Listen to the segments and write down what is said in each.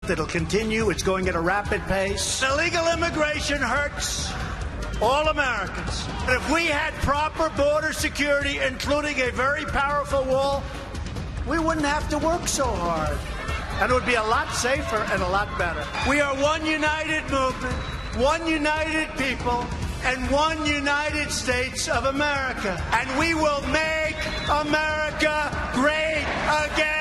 It'll continue. It's going at a rapid pace. Illegal immigration hurts all Americans. If we had proper border security, including a very powerful wall, we wouldn't have to work so hard. And it would be a lot safer and a lot better. We are one united movement, one united people, and one United States of America. And we will make America great again.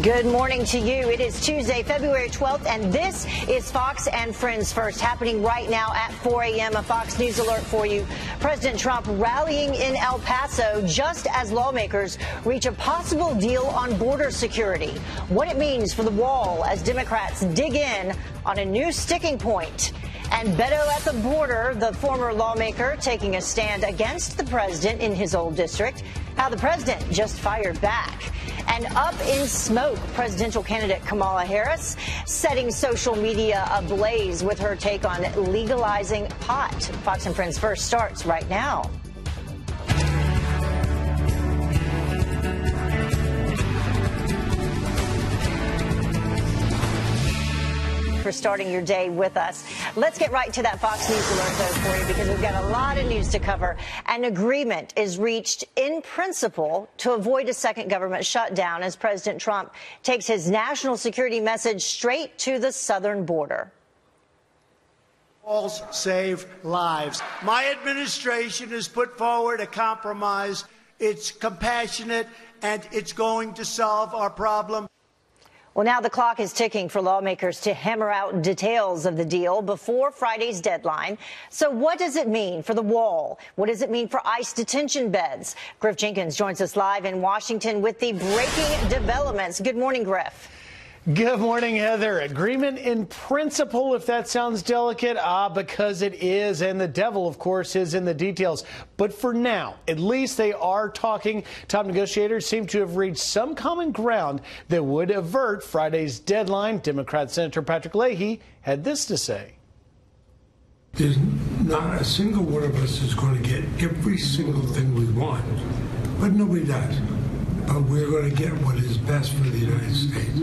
Good morning to you. It is Tuesday, February 12th, and this is Fox and Friends First, happening right now at 4 a.m. A Fox News alert for you. President Trump rallying in El Paso just as lawmakers reach a possible deal on border security. What it means for the wall as Democrats dig in on a new sticking point. And Beto at the border, the former lawmaker taking a stand against the president in his old district. How the president just fired back. And up in smoke, presidential candidate Kamala Harris setting social media ablaze with her take on legalizing pot. Fox and Friends First starts right now. For starting your day with us. Let's get right to that Fox News alert, though, for you, because we've got a lot of news to cover. An agreement is reached in principle to avoid a second government shutdown as President Trump takes his national security message straight to the southern border. Walls save lives. My administration has put forward a compromise. It's compassionate, and it's going to solve our problem. Well, now the clock is ticking for lawmakers to hammer out details of the deal before Friday's deadline. So what does it mean for the wall? What does it mean for ICE detention beds? Griff Jenkins joins us live in Washington with the breaking developments. Good morning, Griff. Good morning, Heather. Agreement in principle, if that sounds delicate, because it is. And the devil, of course, is in the details. But for now, at least they are talking. Top negotiators seem to have reached some common ground that would avert Friday's deadline. Democrat Senator Patrick Leahy had this to say. There's not a single one of us is going to get every single thing we want, but nobody does. But we're going to get what is best for the United States.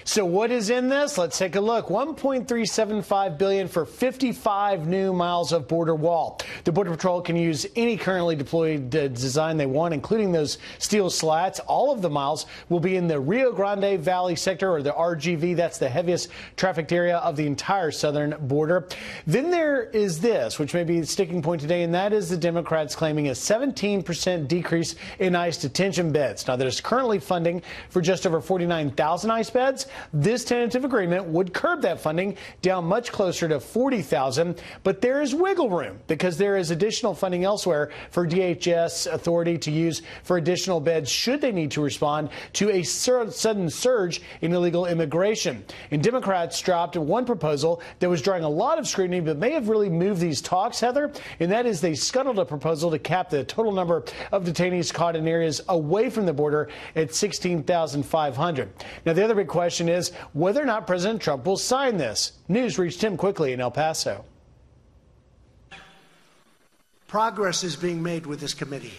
So what is in this? Let's take a look. $1.375 billion for 55 new miles of border wall. The Border Patrol can use any currently deployed design they want, including those steel slats. All of the miles will be in the Rio Grande Valley sector, or the RGV. That's the heaviest trafficked area of the entire southern border. Then there is this, which may be the sticking point today, and that is the Democrats claiming a 17% decrease in ICE detention beds. Now, there's currently funding for just over 49,000 ICE beds. This tentative agreement would curb that funding down much closer to 40,000. But there is wiggle room because there is additional funding elsewhere for DHS authority to use for additional beds should they need to respond to a sudden surge in illegal immigration. And Democrats dropped one proposal that was drawing a lot of scrutiny but may have really moved these talks, Heather, and that is they scuttled a proposal to cap the total number of detainees caught in areas away from the border at 16,500. Now, the other big question is whether or not President Trump will sign this. News reached him quickly in El Paso. Progress is being made with this committee.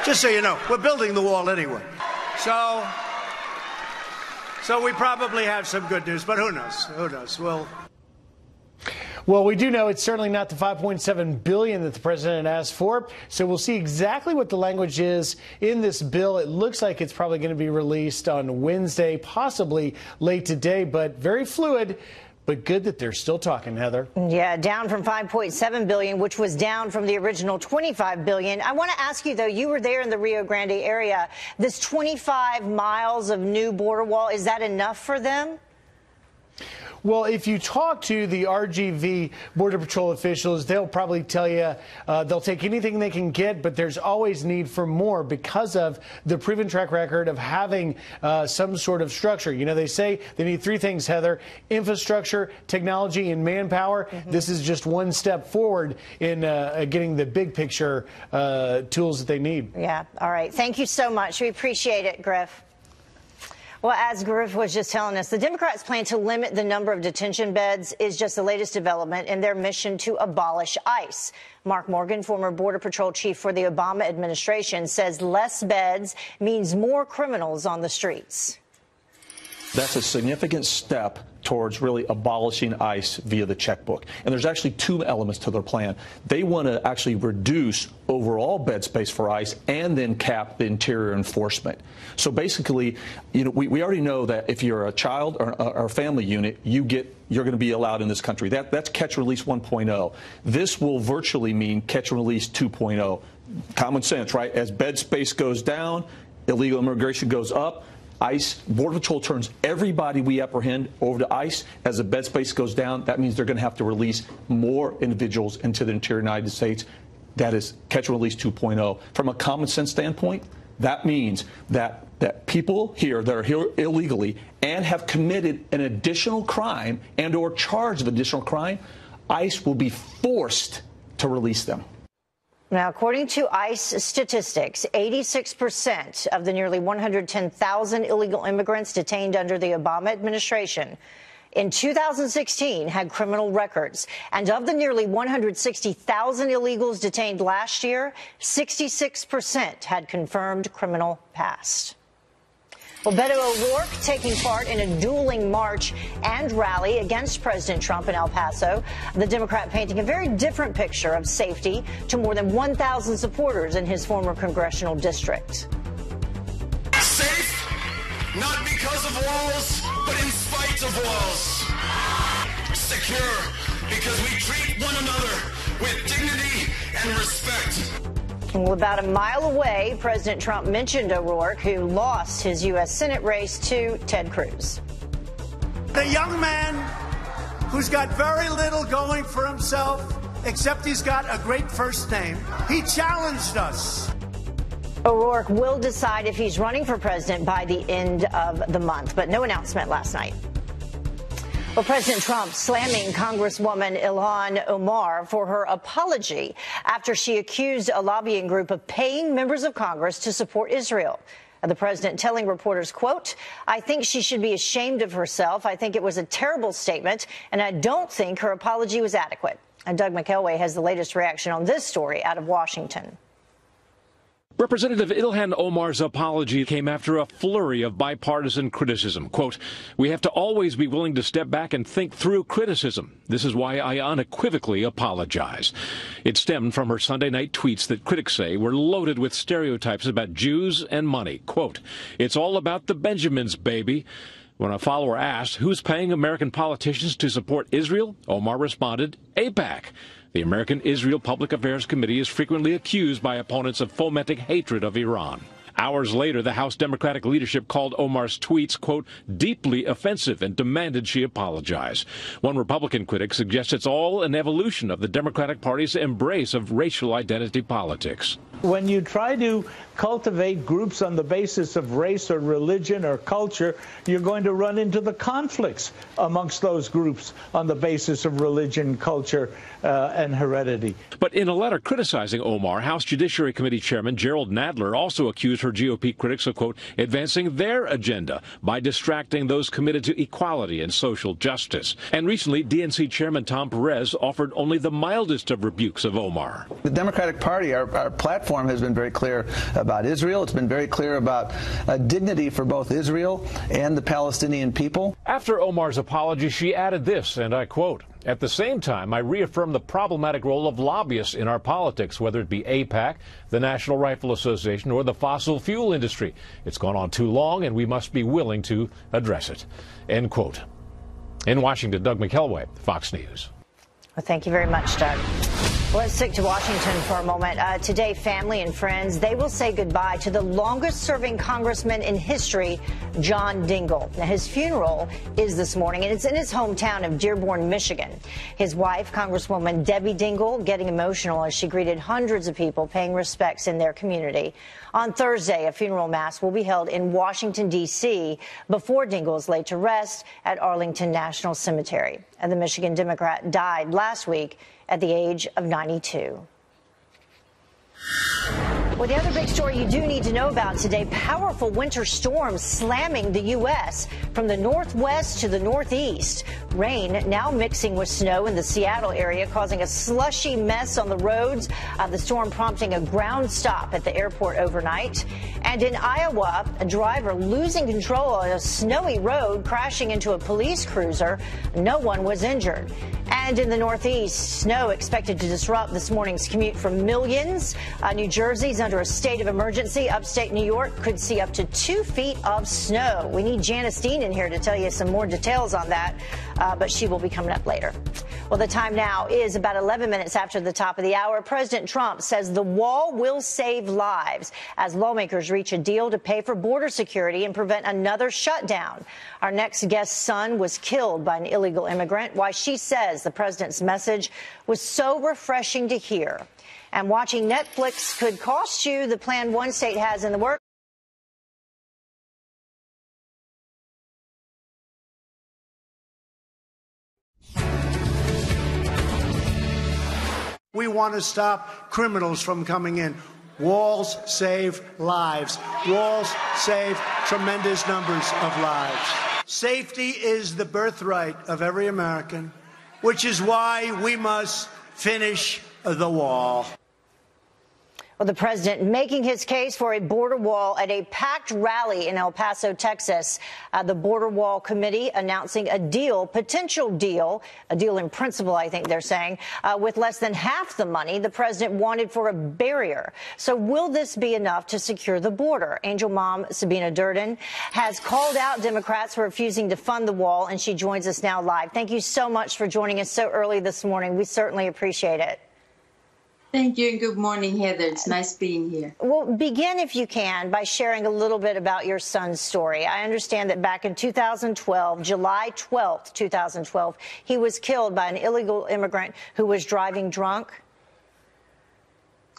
Just so you know, we're building the wall anyway. So we probably have some good news, but who knows? Who knows? Well, we do know it's certainly not the $5.7 billion that the president asked for. So we'll see exactly what the language is in this bill. It looks like it's probably going to be released on Wednesday, possibly late today, but very fluid. But good that they're still talking, Heather. Yeah, down from $5.7 billion, which was down from the original $25 billion. I want to ask you, though, you were there in the Rio Grande area. This 25 miles of new border wall, is that enough for them? Well, if you talk to the RGV Border Patrol officials, they'll probably tell you they'll take anything they can get, but there's always need for more because of the proven track record of having some sort of structure. You know, they say they need three things, Heather: infrastructure, technology, and manpower. This is just one step forward in getting the big picture tools that they need. Yeah. All right. Thank you so much. We appreciate it, Griff. Well, as Garif was just telling us, the Democrats' plan to limit the number of detention beds is just the latest development in their mission to abolish ICE. Mark Morgan, former Border Patrol chief for the Obama administration, says less beds means more criminals on the streets. That's a significant step towards really abolishing ICE via the checkbook. And there's actually two elements to their plan. They want to actually reduce overall bed space for ICE and then cap the interior enforcement. So basically, we already know that if you're a child or a family unit, you're going to be allowed in this country. That's catch and release 1.0. This will virtually mean catch and release 2.0. Common sense, right? As bed space goes down, illegal immigration goes up. ICE, Border Patrol turns everybody we apprehend over to ICE. As the bed space goes down, that means they're going to have to release more individuals into the interior United States. That is catch and release 2.0. From a common sense standpoint, that means that people here that are here illegally and have committed an additional crime and or charged of additional crime, ICE will be forced to release them. Now, according to ICE statistics, 86% of the nearly 110,000 illegal immigrants detained under the Obama administration in 2016 had criminal records. And of the nearly 160,000 illegals detained last year, 66% had confirmed criminal past. Well, Beto O'Rourke taking part in a dueling march and rally against President Trump in El Paso. The Democrat painting a very different picture of safety to more than 1,000 supporters in his former congressional district. Safe, not because of walls, but in spite of walls. Secure, because we treat one another with dignity and respect. Well, about a mile away, President Trump mentioned O'Rourke, who lost his U.S. Senate race to Ted Cruz. A young man who's got very little going for himself, except he's got a great first name. He challenged us. O'Rourke will decide if he's running for president by the end of the month, but no announcement last night. Well, President Trump slamming Congresswoman Ilhan Omar for her apology after she accused a lobbying group of paying members of Congress to support Israel. The president telling reporters, quote, "I think she should be ashamed of herself. I think it was a terrible statement, and I don't think her apology was adequate." And Doug McElway has the latest reaction on this story out of Washington. Representative Ilhan Omar's apology came after a flurry of bipartisan criticism. Quote, "We have to always be willing to step back and think through criticism. This is why I unequivocally apologize." It stemmed from her Sunday night tweets that critics say were loaded with stereotypes about Jews and money. Quote, "It's all about the Benjamins, baby." When a follower asked who's paying American politicians to support Israel, Omar responded, AIPAC. The American Israel Public Affairs Committee is frequently accused by opponents of fomenting hatred of Iran. Hours later, the House Democratic leadership called Omar's tweets, quote, "deeply offensive," and demanded she apologize. One Republican critic suggests it's all an evolution of the Democratic Party's embrace of racial identity politics. When you try to cultivate groups on the basis of race or religion or culture, you're going to run into the conflicts amongst those groups on the basis of religion, culture, and heredity. But in a letter criticizing Omar, House Judiciary Committee Chairman Gerald Nadler also accused her GOP critics of, quote, advancing their agenda by distracting those committed to equality and social justice. And recently, DNC Chairman Tom Perez offered only the mildest of rebukes of Omar. The Democratic Party, our platform has been very clear about Israel. It's been very clear about dignity for both Israel and the Palestinian people. After Omar's apology, she added this, and I quote, "At the same time, I reaffirm the problematic role of lobbyists in our politics, whether it be AIPAC, the National Rifle Association, or the fossil fuel industry. It's gone on too long, and we must be willing to address it." End quote. In Washington, Doug McElway, Fox News. Well, thank you very much, Doug. Let's stick to Washington for a moment. Today, family and friends, they will say goodbye to the longest-serving congressman in history, John Dingell. Now, his funeral is this morning, and it's in his hometown of Dearborn, Michigan. His wife, Congresswoman Debbie Dingell, getting emotional as she greeted hundreds of people paying respects in their community. On Thursday, a funeral mass will be held in Washington, D.C., before Dingell is laid to rest at Arlington National Cemetery. And the Michigan Democrat died last week at the age of 92. Well, the other big story you do need to know about today, powerful winter storms slamming the U.S. from the northwest to the northeast. Rain now mixing with snow in the Seattle area, causing a slushy mess on the roads. The storm prompting a ground stop at the airport overnight. And in Iowa, a driver losing control on a snowy road, crashing into a police cruiser. No one was injured. And in the Northeast, snow expected to disrupt this morning's commute for millions. New Jersey's under a state of emergency. Upstate New York could see up to 2 feet of snow. We need Janice Dean in here to tell you some more details on that, but she will be coming up later. Well, the time now is about 11 minutes after the top of the hour. President Trump says the wall will save lives as lawmakers reach a deal to pay for border security and prevent another shutdown. Our next guest's son was killed by an illegal immigrant. Why she says the president's message was so refreshing to hear. And watching Netflix could cost you. The plan one state has in the works. We want to stop criminals from coming in. Walls save lives. Walls save tremendous numbers of lives. Safety is the birthright of every American, which is why we must finish the wall. Well, the president making his case for a border wall at a packed rally in El Paso, Texas. The Border Wall Committee announcing a deal, potential deal, a deal in principle, I think they're saying, with less than half the money the president wanted for a barrier. So will this be enough to secure the border? Angel mom Sabina Durden has called out Democrats for refusing to fund the wall, and she joins us now live. Thank you so much for joining us so early this morning. We certainly appreciate it. Thank you, and good morning, Heather. It's nice being here. Well, begin, if you can, by sharing a little bit about your son's story. I understand that back in 2012, July 12th, 2012, he was killed by an illegal immigrant who was driving drunk.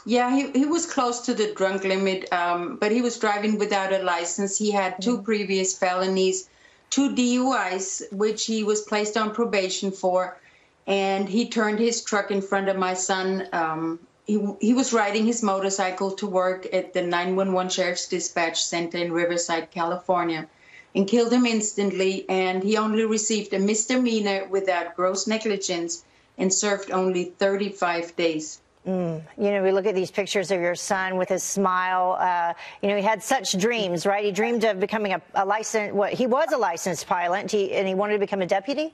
Yeah, he was close to the drunk limit, but he was driving without a license. He had 2 previous felonies, 2 DUIs, which he was placed on probation for. And he turned his truck in front of my son. He was riding his motorcycle to work at the 911 Sheriff's Dispatch Center in Riverside, California, and killed him instantly. And he only received a misdemeanor without gross negligence and served only 35 days. You know, we look at these pictures of your son with his smile. You know, he had such dreams, right? He dreamed of becoming a licensed, he was a licensed pilot, and he wanted to become a deputy?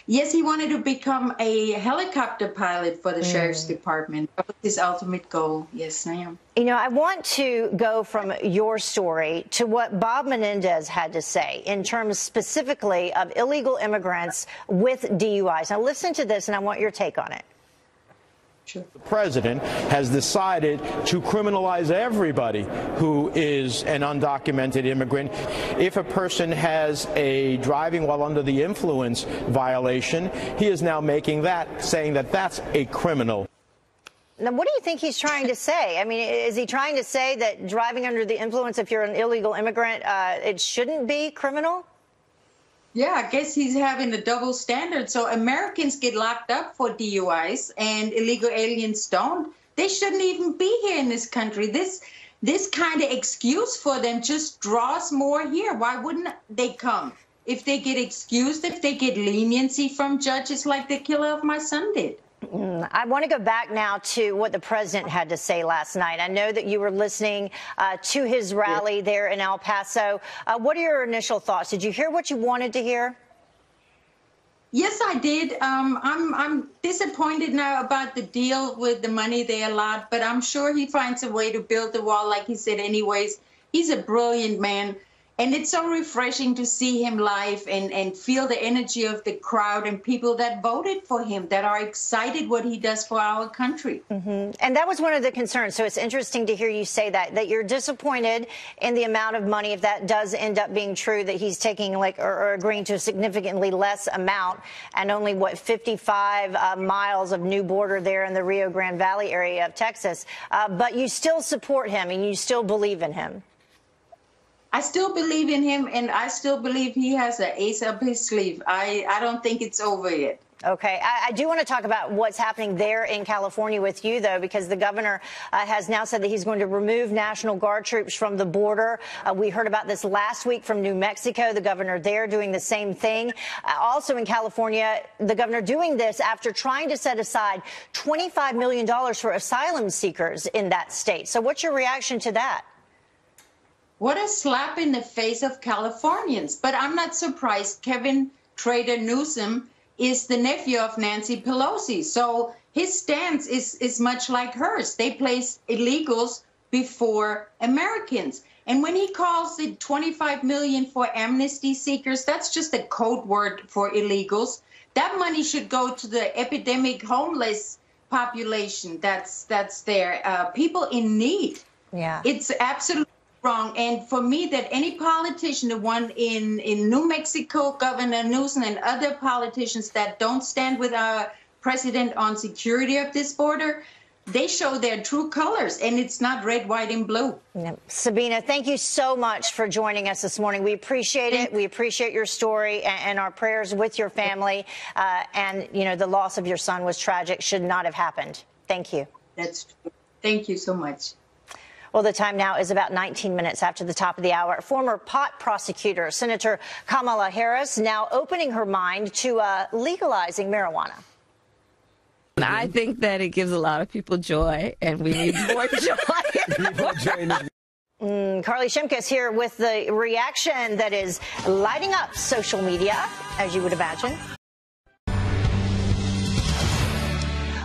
Yes, he wanted to become a helicopter pilot for the Sheriff's Department. That was his ultimate goal. Yes, I am. You know, I want to go from your story to what Bob Menendez had to say in terms specifically of illegal immigrants with DUIs. Now, listen to this, and I want your take on it. The president has decided to criminalize everybody who is an undocumented immigrant. If a person has a driving while under the influence violation, he is now making that, saying that that's a criminal. Now, what do you think he's trying to say? I mean, is he trying to say that driving under the influence, if you're an illegal immigrant, it shouldn't be criminal? Yeah, I guess he's having a double standard. So Americans get locked up for DUIs and illegal aliens don't. They shouldn't even be here in this country. This kind of excuse for them just draws more here. Why wouldn't they come? If they get excused, if they get leniency from judges like the killer of my son did. I want to go back now to what the president had to say last night. I know that you were listening to his rally there in El Paso. What are your initial thoughts? Did you hear what you wanted to hear? Yes, I did. I'm disappointed now about the deal with the money they allowed, but I'm sure he finds a way to build the wall, like he said anyways. He's a brilliant man. And it's so refreshing to see him live and feel the energy of the crowd and people that voted for him, that are excited what he does for our country. And that was one of the concerns. So it's interesting to hear you say that you're disappointed in the amount of money, if that does end up being true, that he's taking or agreeing to a significantly less amount and only, 55 miles of new border there in the Rio Grande Valley area of Texas. But you still support him and you still believe in him. I still believe in him, and I still believe he has an ace up his sleeve. I don't think it's over yet. Okay. I do want to talk about what's happening there in California with you, though, because the governor has now said that he's going to remove National Guard troops from the border. We heard about this last week from New Mexico, the governor there doing the same thing. Also in California, the governor doing this after trying to set aside $25 million for asylum seekers in that state. So what's your reaction to that? What a slap in the face of Californians. But I'm not surprised. Kevin Trader Newsom is the nephew of Nancy Pelosi. So his stance is much like hers. They place illegals before Americans. And when he calls it $25 million for amnesty seekers, that's just a code word for illegals. That money should go to the epidemic homeless population that's there, people in need. Yeah. It's absolutely wrong. And for me, that any politician, the one in New Mexico, Governor Newsom, and other politicians that don't stand with our president on security of this border, they show their true colors, and it's not red, white, and blue. Yeah. Sabina, thank you so much for joining us this morning. We appreciate it. We appreciate your story, and our prayers with your family. And, you know, the loss of your son was tragic, should not have happened. Thank you. That's true. Thank you so much. Well, the time now is about 19 minutes after the top of the hour. Former pot prosecutor Senator Kamala Harris now opening her mind to legalizing marijuana. I think that it gives a lot of people joy, and we need more joy. Carly Shimkus here with the reaction that is lighting up social media, as you would imagine.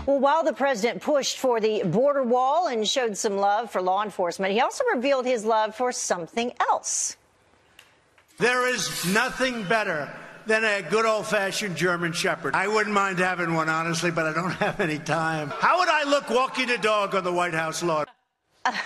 Well, while the president pushed for the border wall and showed some love for law enforcement, he also revealed his love for something else. There is nothing better than a good old-fashioned German Shepherd. I wouldn't mind having one, honestly, but I don't have any time. How would I look walking a dog on the White House lawn?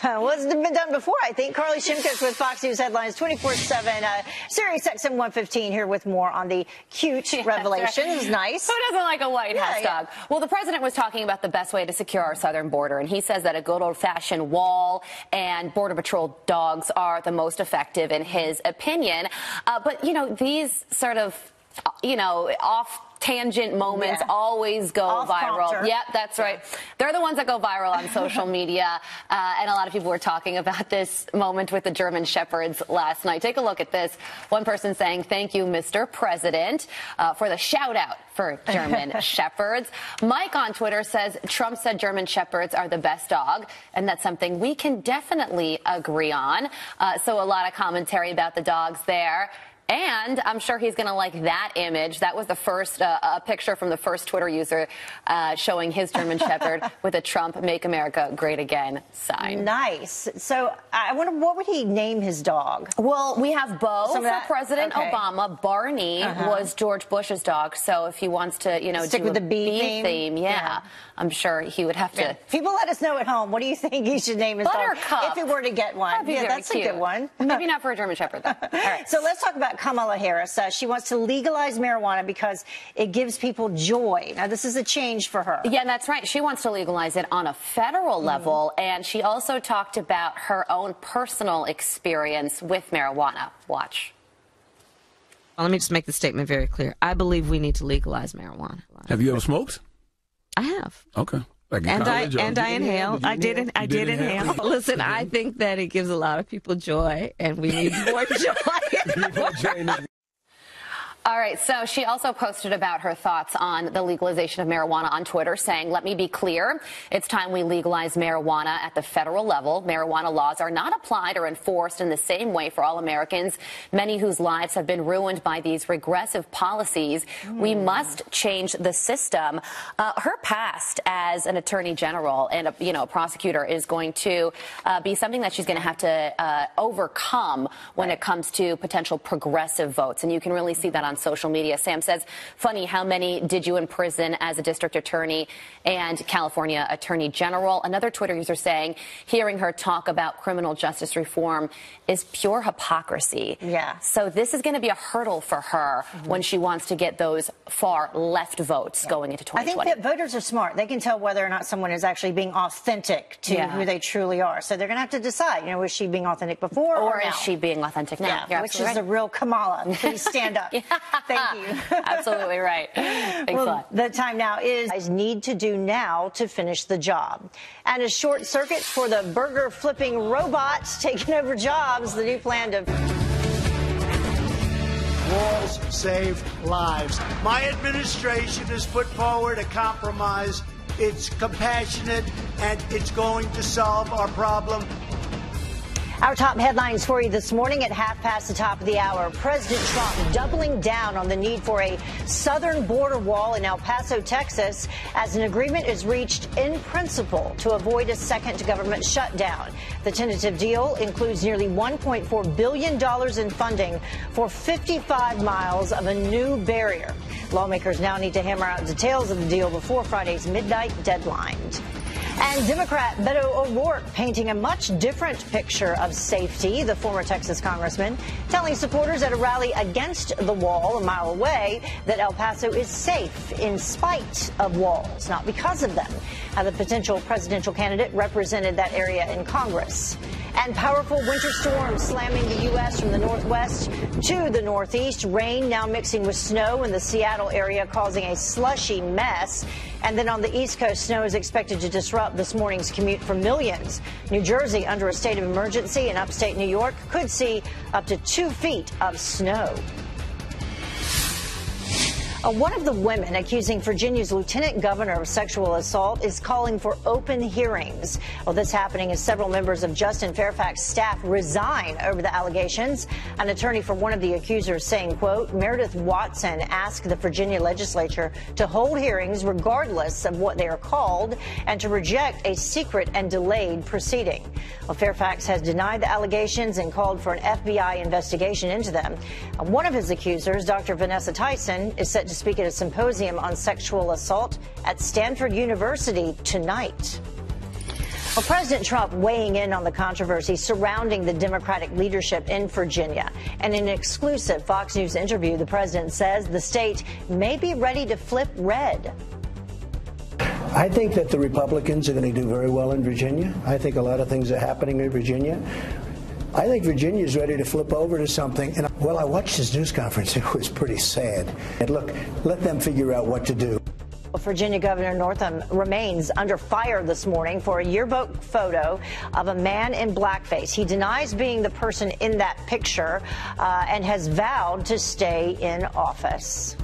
Well, it's been done before, I think. Carly Shimkus with Fox News Headlines 24/7. Sirius XM 115 here with more on the cute revelation. It was nice. Who doesn't like a White House dog? Well, the president was talking about the best way to secure our southern border, and he says that a good old-fashioned wall and Border Patrol dogs are the most effective in his opinion. But, you know, these sort of, you know, off-tangent moments always go viral. Yep, that's right. They're the ones that go viral on social media, and a lot of people were talking about this moment with the German Shepherds last night. Take a look at this. One person saying, "Thank you, Mr. President," for the shout-out for German Shepherds. Mike on Twitter says, "Trump said German Shepherds are the best dog," and that's something we can definitely agree on. So a lot of commentary about the dogs there. And I'm sure he's going to like that image. That was the first picture from the first Twitter user showing his German Shepherd with a Trump Make America Great Again sign. Nice. So I wonder, what would he name his dog? Well, we have Bo for President Obama. Barney was George Bush's dog. So if he wants to, you know, stick with the bee theme, I'm sure he would have to. People let us know at home. What do you think he should name his Buttercup. dog? If he were to get one. That's cute. a good one. Maybe not for a German Shepherd, though. All right. So let's talk about Kamala Harris. She wants to legalize marijuana because it gives people joy. Now, this is a change for her. Yeah, that's right. She wants to legalize it on a federal level, and she also talked about her own personal experience with marijuana. Watch. Well, let me just make the statement very clear. I believe we need to legalize marijuana. Have you ever smoked? I have. Okay. Like I inhale. I did inhale. Listen, I think that it gives a lot of people joy, and we need more joy. All right, so she also posted about her thoughts on the legalization of marijuana on Twitter, saying, "Let me be clear. It's time we legalize marijuana at the federal level. Marijuana laws are not applied or enforced in the same way for all Americans, many whose lives have been ruined by these regressive policies. We must change the system." Her past as an attorney general and a prosecutor is going to be something that she's going to have to overcome when it comes to potential progressive votes, and you can really see that on social media. Sam says, "Funny, how many did you imprison as a district attorney and California attorney general?" Another Twitter user saying, "Hearing her talk about criminal justice reform is pure hypocrisy." Yeah. So this is going to be a hurdle for her when she wants to get those far left votes going into 2020. I think that voters are smart. They can tell whether or not someone is actually being authentic to who they truly are. So they're going to have to decide, you know, is she being authentic before or is she being authentic now? Yeah, which is the real Kamala. Please stand up. Thank you. Absolutely right. Thanks a lot. The time now is need to do now to finish the job. And a short circuit for the burger flipping robots taking over jobs. The new plan to Walls save lives. My administration has put forward a compromise. It's compassionate and it's going to solve our problem. Our top headlines for you this morning at 5:30 the top of the hour. President Trump doubling down on the need for a southern border wall in El Paso, Texas, as an agreement is reached in principle to avoid a second government shutdown. The tentative deal includes nearly $1.4 billion in funding for 55 miles of a new barrier. Lawmakers now need to hammer out details of the deal before Friday's midnight deadline. And Democrat Beto O'Rourke painting a much different picture of safety. The former Texas congressman telling supporters at a rally against the wall a mile away that El Paso is safe in spite of walls, not because of them. How the potential presidential candidate represented that area in Congress. And powerful winter storms slamming the U.S. from the northwest to the northeast. Rain now mixing with snow in the Seattle area, causing a slushy mess. And then on the East Coast, snow is expected to disrupt this morning's commute for millions. New Jersey under a state of emergency, and upstate New York could see up to 2 feet of snow. One of the women accusing Virginia's lieutenant governor of sexual assault is calling for open hearings. Well, this happening as several members of Justin Fairfax's staff resign over the allegations. An attorney for one of the accusers saying, quote, Meredith Watson asked the Virginia legislature to hold hearings regardless of what they are called and to reject a secret and delayed proceeding. Well, Fairfax has denied the allegations and called for an FBI investigation into them. One of his accusers, Dr. Vanessa Tyson, is set to speak at a symposium on sexual assault at Stanford University tonight. Well, President Trump weighing in on the controversy surrounding the Democratic leadership in Virginia. And in an exclusive Fox News interview, the president says the state may be ready to flip red. I think that the Republicans are going to do very well in Virginia. I think a lot of things are happening in Virginia. I think Virginia is ready to flip over to something. And well, I watched this news conference. It was pretty sad. And look, let them figure out what to do. Virginia Governor Northam remains under fire this morning for a yearbook photo of a man in blackface. He denies being the person in that picture and has vowed to stay in office.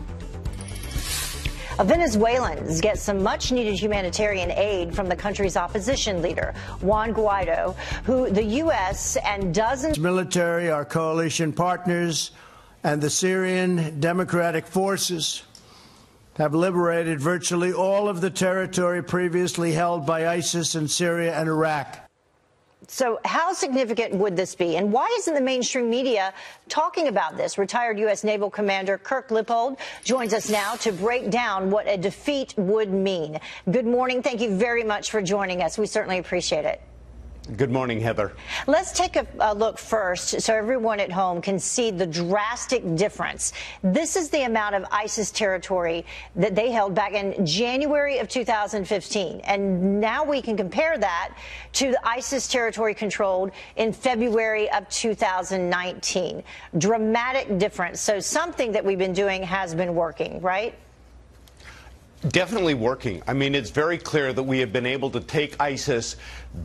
Venezuelans get some much-needed humanitarian aid from the country's opposition leader, Juan Guaido, who the U.S. and dozens military, our coalition partners, and the Syrian Democratic Forces have liberated virtually all of the territory previously held by ISIS in Syria and Iraq. So how significant would this be? And why isn't the mainstream media talking about this? Retired U.S. Naval Commander Kirk Lippold joins us now to break down what a defeat would mean. Good morning. Thank you very much for joining us. We certainly appreciate it. Good morning, Heather. Let's take a look first so everyone at home can see the drastic difference. This is the amount of ISIS territory that they held back in January of 2015. And now we can compare that to the ISIS territory controlled in February of 2019. Dramatic difference. So something that we've been doing has been working, right? Definitely working. I mean, it's very clear that we have been able to take ISIS,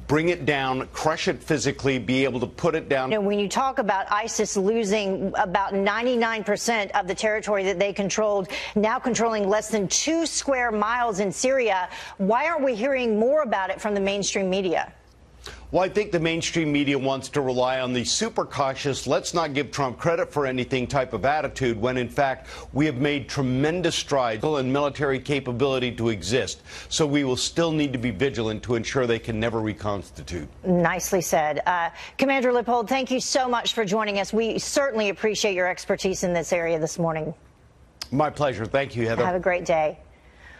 bring it down, crush it physically, be able to put it down. You know, when you talk about ISIS losing about 99% of the territory that they controlled, now controlling less than 2 square miles in Syria, why aren't we hearing more about it from the mainstream media? Well, I think the mainstream media wants to rely on the super cautious, let's not give Trump credit for anything type of attitude, when in fact we have made tremendous strides in military capability to exist. So we will still need to be vigilant to ensure they can never reconstitute. Nicely said. Commander Lippold, thank you so much for joining us. We certainly appreciate your expertise in this area this morning. My pleasure. Thank you, Heather. Have a great day.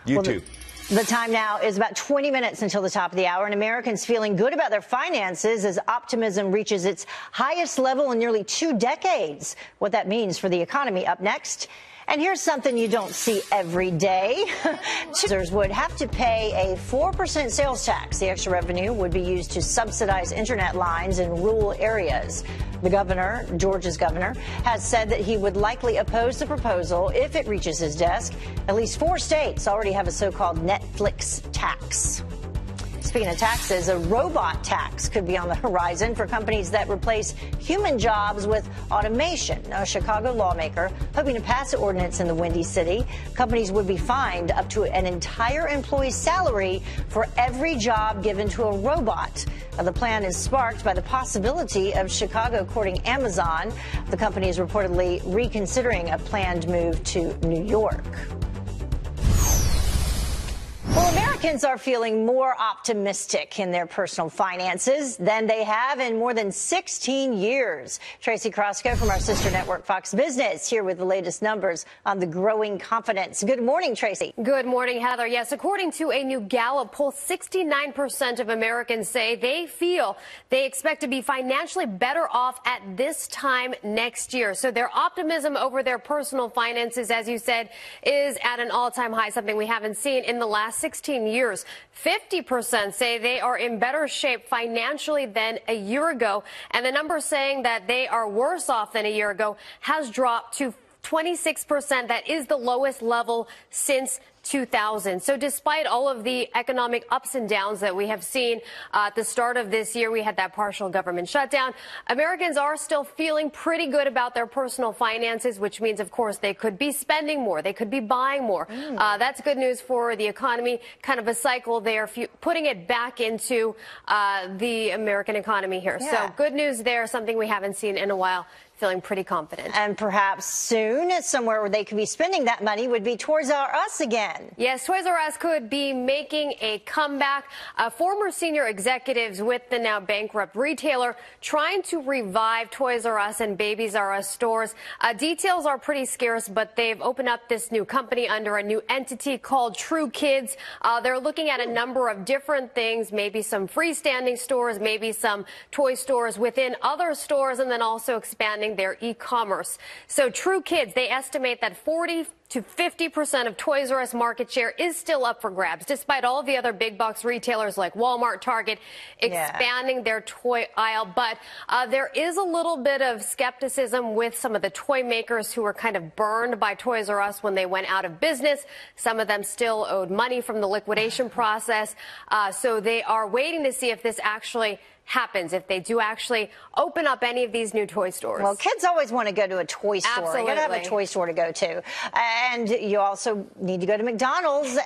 You too. The time now is about 20 minutes until the top of the hour, and Americans feeling good about their finances as optimism reaches its highest level in nearly 2 decades. What that means for the economy up next. And here's something you don't see every day. Users would have to pay a 4% sales tax. The extra revenue would be used to subsidize internet lines in rural areas. The governor, Georgia's governor, has said that he would likely oppose the proposal if it reaches his desk. At least 4 states already have a so-called Netflix tax. Speaking of taxes, a robot tax could be on the horizon for companies that replace human jobs with automation. A Chicago lawmaker hoping to pass the ordinance in the Windy City. Companies would be fined up to an entire employee's salary for every job given to a robot. The plan is sparked by the possibility of Chicago courting Amazon. The company is reportedly reconsidering a planned move to New York. Well, Americans are feeling more optimistic in their personal finances than they have in more than 16 years. Tracy Krosko from our sister network, Fox Business, here with the latest numbers on the growing confidence. Good morning, Tracy. Good morning, Heather. Yes, according to a new Gallup poll, 69% of Americans say they expect to be financially better off at this time next year. So their optimism over their personal finances, as you said, is at an all-time high, something we haven't seen in the last 16 years. 50% say they are in better shape financially than a year ago. And the number saying that they are worse off than a year ago has dropped to 26%. That is the lowest level since 2000. So despite all of the economic ups and downs that we have seen at the start of this year, we had that partial government shutdown. Americans are still feeling pretty good about their personal finances, which means, of course, they could be spending more. They could be buying more. That's good news for the economy. Kind of a cycle there, putting it back into the American economy here. Yeah. So good news there, something we haven't seen in a while. Feeling pretty confident. And perhaps soon, somewhere where they could be spending that money would be Toys R Us again. Yes, Toys R Us could be making a comeback. Former senior executives with the now bankrupt retailer trying to revive Toys R Us and Babies R Us stores. Details are pretty scarce, but they've opened up this new company under a new entity called True Kids. They're looking at a number of different things, maybe some freestanding stores, maybe some toy stores within other stores, and then also expanding their e-commerce. So True Kids, they estimate that 40 to 50% of Toys R Us market share is still up for grabs, despite all the other big box retailers like Walmart, Target expanding their toy aisle. But there is a little bit of skepticism with some of the toy makers who were kind of burned by Toys R Us when they went out of business. Some of them still owed money from the liquidation process. So they are waiting to see if this actually happens, if they do actually open up any of these new toy stores. Well, kids always want to go to a toy store. Absolutely. You got to have a toy store to go to. And you also need to go to McDonald's.